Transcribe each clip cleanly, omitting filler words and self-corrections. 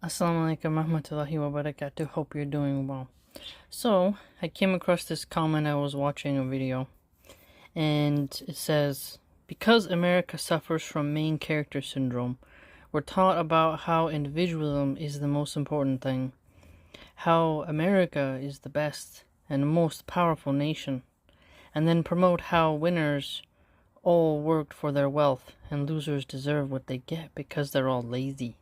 Assalamu alaikum warahmatullahi wabarakatuh. Hope you're doing well. So, I came across this comment. I was watching a video, and it says, because America suffers from main character syndrome, we're taught about how individualism is the most important thing, how America is the best and most powerful nation, and then promote how winners all worked for their wealth and losers deserve what they get because they're all lazy.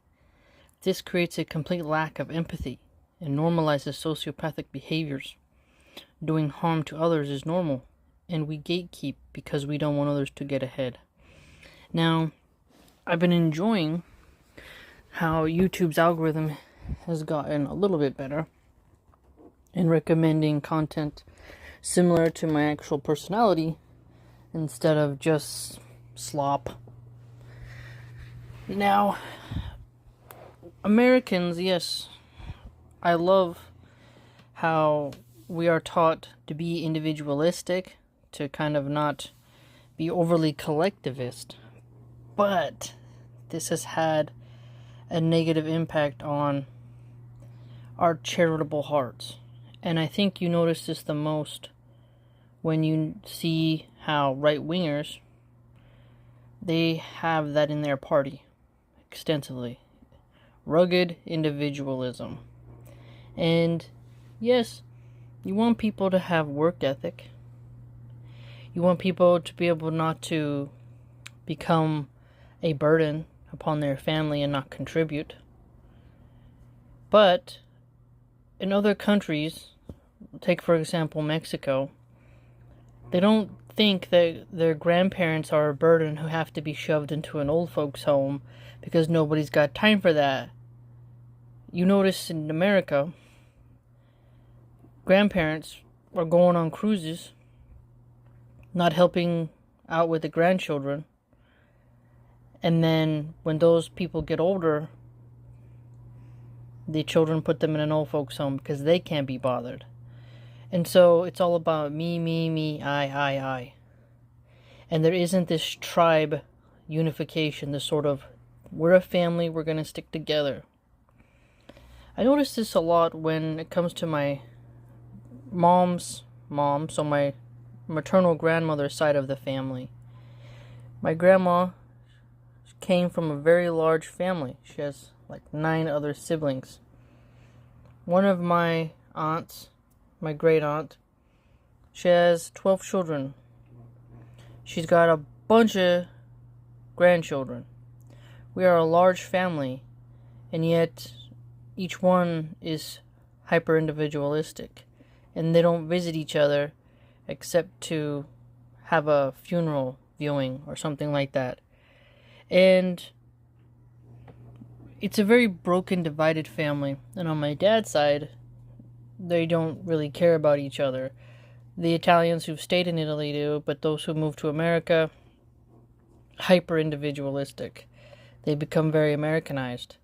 This creates a complete lack of empathy and normalizes sociopathic behaviors. Doing harm to others is normal, and we gatekeep because we don't want others to get ahead. Now, I've been enjoying how YouTube's algorithm has gotten a little bit better in recommending content similar to my actual personality instead of just slop. Now, Americans, yes, I love how we are taught to be individualistic, to kind of not be overly collectivist, but this has had a negative impact on our charitable hearts. And I think you notice this the most when you see how right-wingers, they have that in their party extensively. Rugged individualism. And yes, you want people to have work ethic. You want people to be able not to become a burden upon their family and not contribute. But in other countries, take for example Mexico, they don't think that their grandparents are a burden who have to be shoved into an old folks home because nobody's got time for that. You notice in America, grandparents are going on cruises, not helping out with the grandchildren, and then when those people get older, the children put them in an old folks home because they can't be bothered. And so it's all about me, I. And there isn't this tribe unification, this sort of, we're a family, we're going to stick together. I notice this a lot when it comes to my mom's mom, so my maternal grandmother's side of the family. My grandma came from a very large family. She has like 9 other siblings. One of my aunts, my great aunt, she has 12 children. She's got a bunch of grandchildren. We are a large family, and yet each one is hyper-individualistic, and they don't visit each other except to have a funeral viewing or something like that. And it's a very broken, divided family. And on my dad's side, they don't really care about each other. The Italians who've stayed in Italy do, but those who move to America, hyper-individualistic. They become very Americanized.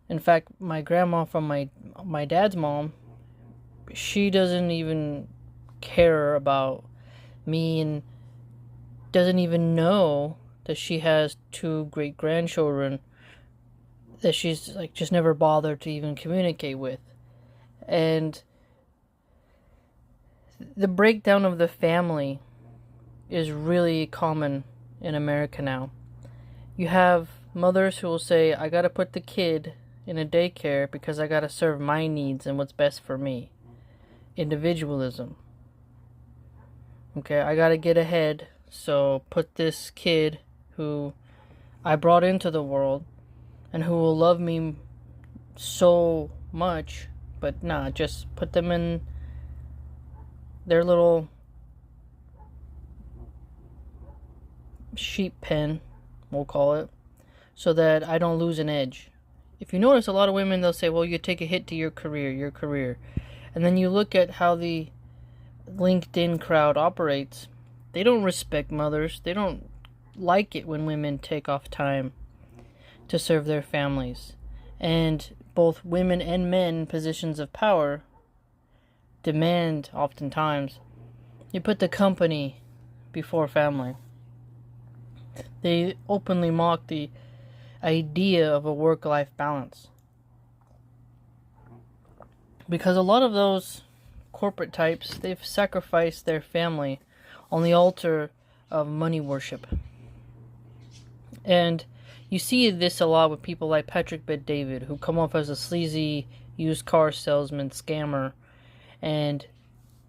In fact, my grandma from my dad's mom, she doesn't even care about me and doesn't even know that she has 2 great-grandchildren that she's like just never bothered to even communicate with. And the breakdown of the family is really common in America now. You have mothers who will say, I gotta put the kid in a daycare because I gotta serve my needs and what's best for me. Individualism. Okay, I gotta get ahead, so put this kid who I brought into the world and who will love me so much, but nah, just put them in their little sheep pen, we'll call it, so that I don't lose an edge. If you notice, a lot of women, they'll say, well, you take a hit to your career. And then you look at how the LinkedIn crowd operates. They don't respect mothers. They don't like it when women take off time to serve their families. And both women and men in positions of power demand, oftentimes, you put the company before family. They openly mock the idea of a work-life balance. Because a lot of those corporate types, they've sacrificed their family on the altar of money worship. And you see this a lot with people like Patrick Bet-David, who come off as a sleazy used car salesman, scammer. And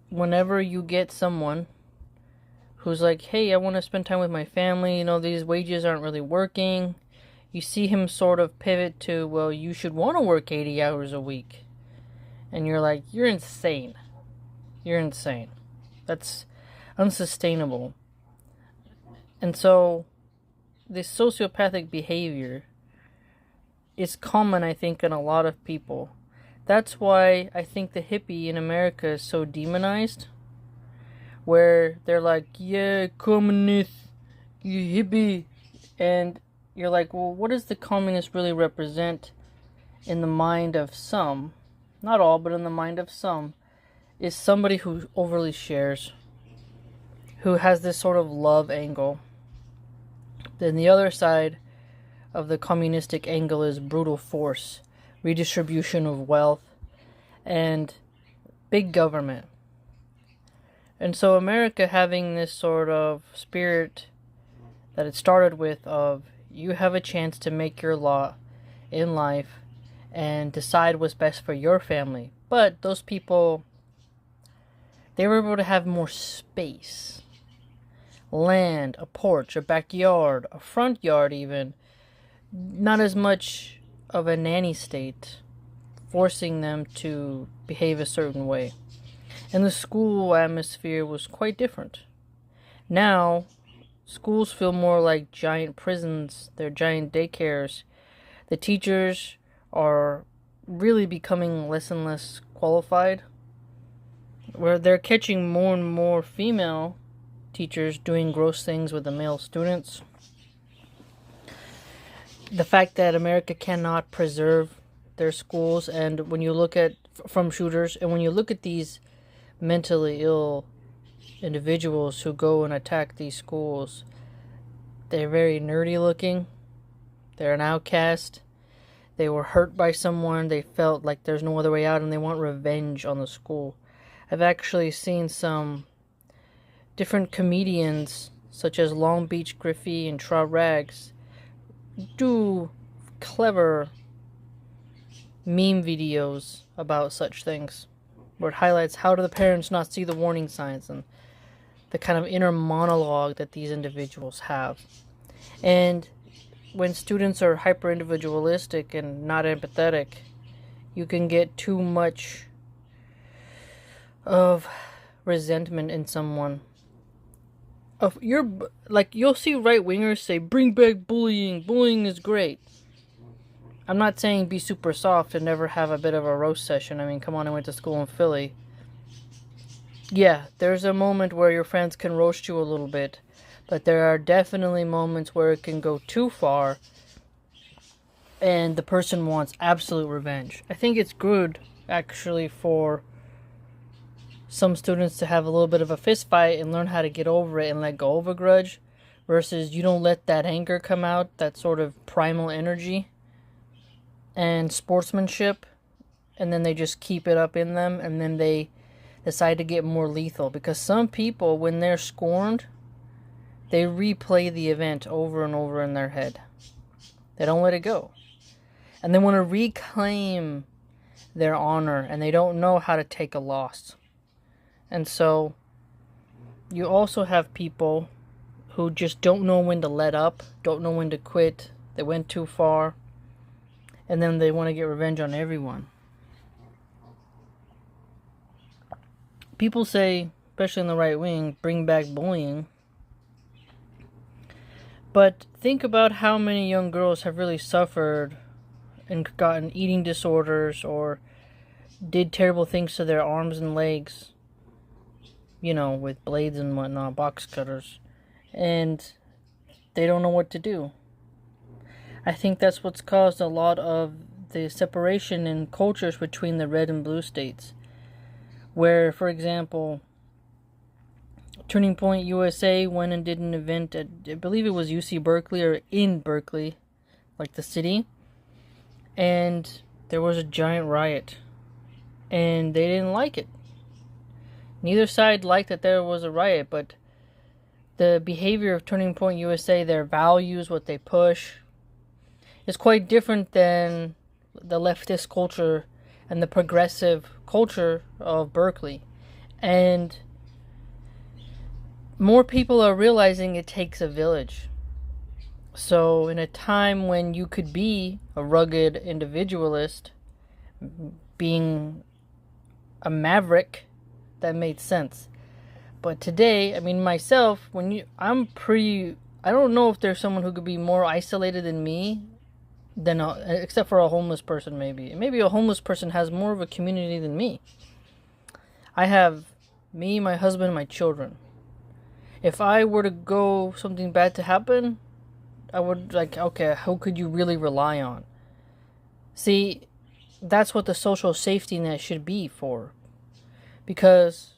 whenever you get someone who's like, hey, I want to spend time with my family, these wages aren't really working, you see him sort of pivot to, well, you should want to work 80 hours a week. And you're like, you're insane. You're insane. That's unsustainable. And so this sociopathic behavior is common, I think, in a lot of people. That's why I think the hippie in America is so demonized. Where they're like, yeah, communist, you hippie. And you're like, well, what does the communist really represent in the mind of some? Not all, but in the mind of some. Is somebody who overly shares. Who has this sort of love angle. Then the other side of the communistic angle is brutal force, redistribution of wealth, and big government. And so America having this sort of spirit that it started with of you have a chance to make your lot in life and decide what's best for your family. But those people, they were able to have more space. Land, a porch, a backyard, a front yard even. Not as much of a nanny state, forcing them to behave a certain way. And the school atmosphere was quite different. Now, schools feel more like giant prisons. They're giant daycares. The teachers are really becoming less and less qualified. Where they're catching more and more female teachers doing gross things with the male students. The fact that America cannot preserve their schools, and when you look at from shooters, and when you look at these mentally ill individuals who go and attack these schools, they're very nerdy looking. They're an outcast. They were hurt by someone. They felt like there's no other way out, and they want revenge on the school. I've actually seen some different comedians, such as Long Beach Griffey and Tra Rags, do clever meme videos about such things, where it highlights how do the parents not see the warning signs and the kind of inner monologue that these individuals have. And when students are hyper individualistic and not empathetic, you can get too much of resentment in someone. You'll see right-wingers say, bring back bullying is great. I'm not saying be super soft and never have a bit of a roast session. I mean, come on, I went to school in Philly. Yeah, there's a moment where your friends can roast you a little bit, but there are definitely moments where it can go too far and the person wants absolute revenge. I think it's good, actually, for some students to have a little bit of a fist fight and learn how to get over it and let go of a grudge, versus you don't let that anger come out, that sort of primal energy and sportsmanship, and then they just keep it up in them, and then they decide to get more lethal. Because some people, when they're scorned, they replay the event over and over in their head. They don't let it go. And they want to reclaim their honor, and they don't know how to take a loss. And so you also have people who just don't know when to let up, don't know when to quit. They went too far, and then they want to get revenge on everyone. People say, especially in the right wing, bring back bullying. But think about how many young girls have really suffered and gotten eating disorders or did terrible things to their arms and legs, with blades and whatnot, box cutters, and they don't know what to do. I think that's what's caused a lot of the separation in cultures between the red and blue states. Where, for example, Turning Point USA went and did an event at, I believe it was UC Berkeley, or in Berkeley, like the city, and there was a giant riot. and they didn't like it. Neither side liked that there was a riot, but the behavior of Turning Point USA, their values, what they push, is quite different than the leftist culture and the progressive culture of Berkeley. And more people are realizing it takes a village. So in a time when you could be a rugged individualist, being a maverick, that made sense. But today, I mean, myself, I don't know if there's someone who could be more isolated than me, except for a homeless person, maybe. Maybe a homeless person has more of a community than me. I have me, my husband, my children. If I were to go, something bad to happen, I would okay, who could you really rely on? See, that's what the social safety net should be for. Because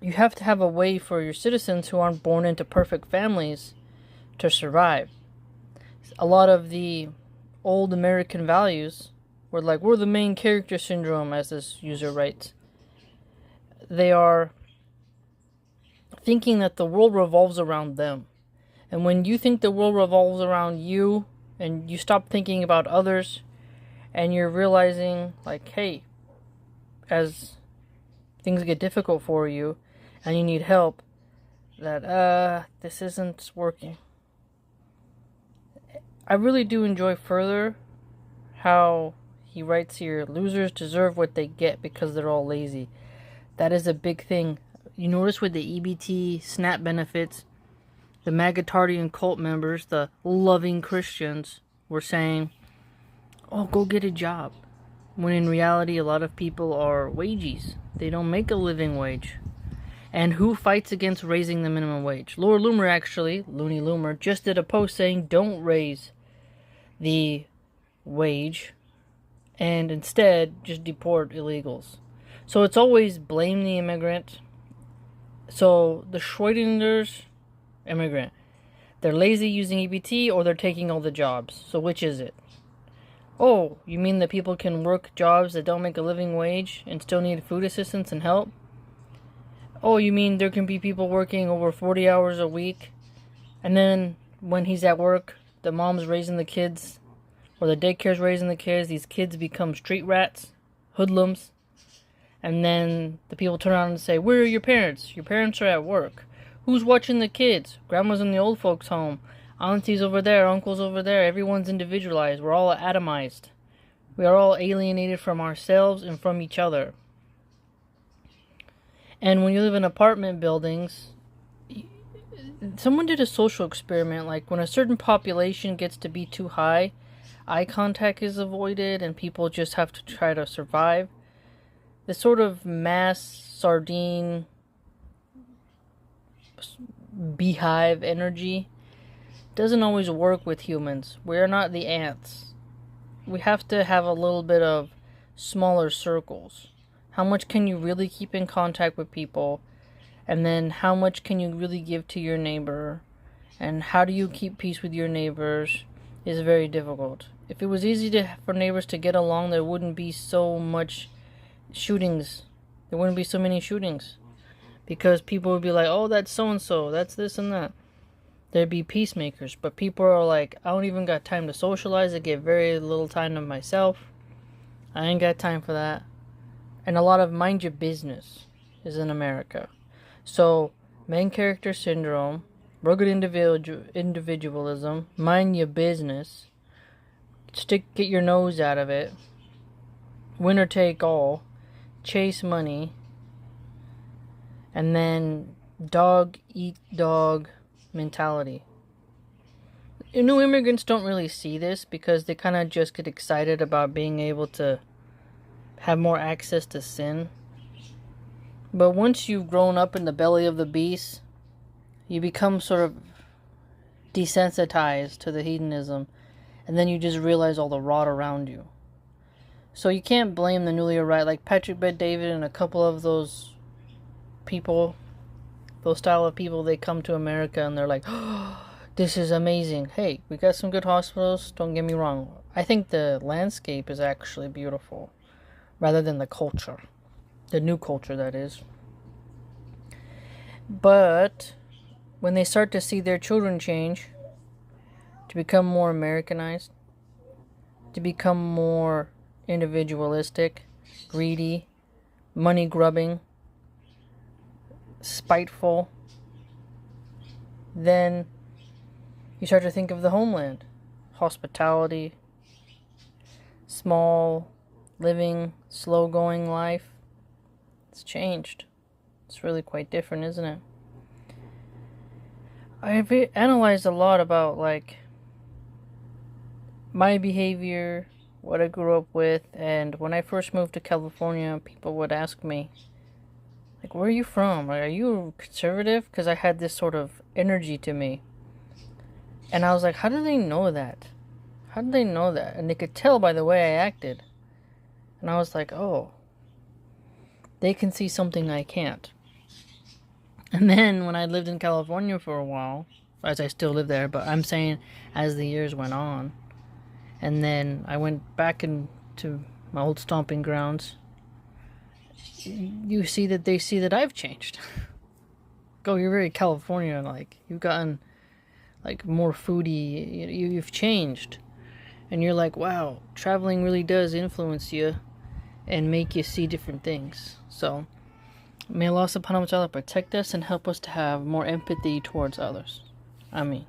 you have to have a way for your citizens who aren't born into perfect families to survive. A lot of the old American values were we're the main character syndrome, as this user writes. They are thinking that the world revolves around them. And when you think the world revolves around you and you stop thinking about others and you're realizing hey, as things get difficult for you and you need help, that this isn't working. I really do enjoy further how he writes here, losers deserve what they get because they're all lazy. That is a big thing. You notice with the EBT SNAP benefits, the Magatardian cult members, the loving Christians, were saying, oh, go get a job. When in reality, a lot of people are wages. They don't make a living wage. And who fights against raising the minimum wage? Laura Loomer, actually, Looney Loomer, just did a post saying don't raise the wage and instead just deport illegals. So it's always blame the immigrant. So the Schrodinger's immigrant, they're lazy using EBT or they're taking all the jobs. So which is it? Oh, you mean that people can work jobs that don't make a living wage and still need food assistance and help? Oh, you mean there can be people working over 40 hours a week, and then when he's at work, the mom's raising the kids, or the daycare's raising the kids, these kids become street rats, hoodlums, and then the people turn around and say, where are your parents? Your parents are at work. Who's watching the kids? Grandma's in the old folks' home. Aunties over there, uncles over there. Everyone's individualized. We're all atomized. We are all alienated from ourselves and from each other. And when you live in apartment buildings, someone did a social experiment. When a certain population gets to be too high, eye contact is avoided and people just have to try to survive. This sort of mass sardine beehive energy doesn't always work with humans. We're not the ants. We have to have a little bit of smaller circles. How much can you really keep in contact with people? And then how much can you really give to your neighbor? And how do you keep peace with your neighbors is very difficult. If it was easy for neighbors to get along, there wouldn't be so much shootings. There wouldn't be so many shootings. Because people would be like, oh, that's so-and-so, that's this and that. There'd be peacemakers. But people are like, I don't even got time to socialize. I get very little time to myself. I ain't got time for that. And a lot of mind your business is in America. So, main character syndrome, rugged individualism, mind your business, get your nose out of it, winner take all, chase money, and then dog eat dog mentality. New immigrants don't really see this because they kind of just get excited about being able to have more access to sin. But once you've grown up in the belly of the beast, you become sort of desensitized to the hedonism, and then you just realize all the rot around you. So you can't blame the newly arrived, like Patrick Bet-David and a couple of those people, those style of people. They come to America and they're like, oh, this is amazing. Hey, we got some good hospitals, don't get me wrong. I think the landscape is actually beautiful. rather than the culture. The new culture, that is. But when they start to see their children change, to become more Americanized, to become more individualistic, greedy, money grubbing, spiteful, then you start to think of the homeland. Hospitality, small living, slow going life. It's changed. It's really quite different, isn't it? I've analyzed a lot about like my behavior, what I grew up with, and when I first moved to California, people would ask me, like, where are you from? Like, are you conservative? Because I had this sort of energy to me. And I was like, how do they know that? How did they know that? And they could tell by the way I acted. And I was like, oh, they can see something I can't. And then when I lived in California for a while, as I still live there, but I'm saying as the years went on, and then I went back into my old stomping grounds, you see that they see that I've changed. Go, you're very California, like, you've gotten, like, more foodie, you've changed. And you're like, wow, traveling really does influence you and make you see different things. So, may Allah subhanahu wa ta'ala protect us and help us to have more empathy towards others. Ameen.